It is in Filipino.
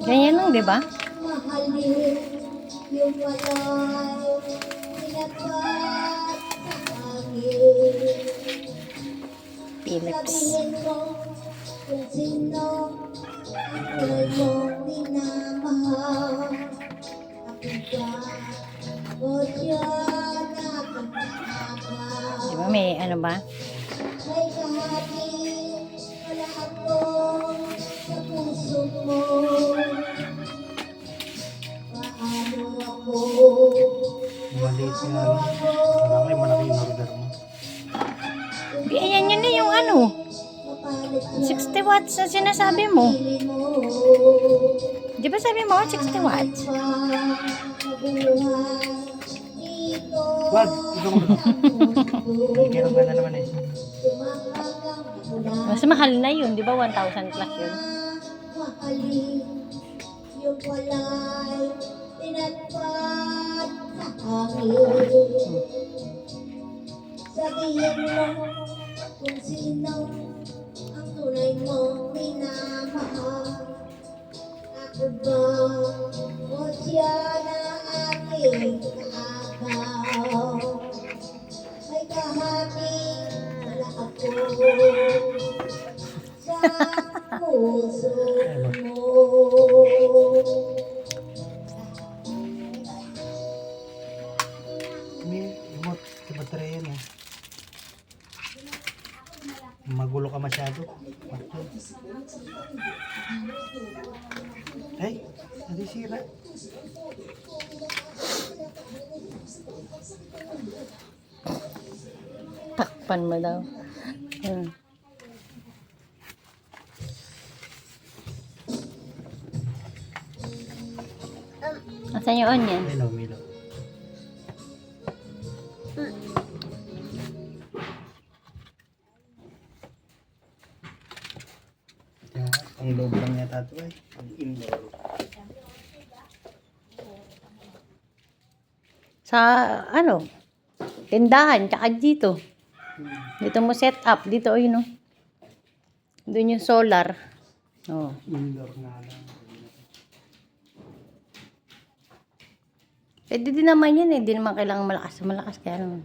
Ganyan lang, di ba? Philips. Kung sino ang kulay mong minamahal, ako siya nakakatawa. Di ba may ano ba? May kahati, wala ako sa puso mo. Paano ako? Maliit nga lang. Marami, malaki yung order mo. Di, ayan yun na yung ano. 60 watts na sinasabi mo. Di ba sabi mo 60 watts? Wag, ikaw mo. May kero ka na naman eh. Mas mahal na yun, di ba? 1,000 plus yun. Yung walay tinatpat sa akin. Sabihin mo kung sino ang tunay mong minamahal. Ako ba o siya na aking kaagaw? May kahati, wala ako sa puso mo. May remote sa baterya yan eh. Magulo ka masyado. Ay, nasisira. Takpan mo daw. Asan yung onion? Milo, Milo. Ang loob lang yata ito eh. Ang indoor. Sa ano? Tindahan, tsaka dito. Dito mo set up. Dito, yun, oh. Doon yung solar. Oh. Indoor nga lang. Pwede din naman yan eh. Hindi naman kailangan malakas. Malakas kaya naman.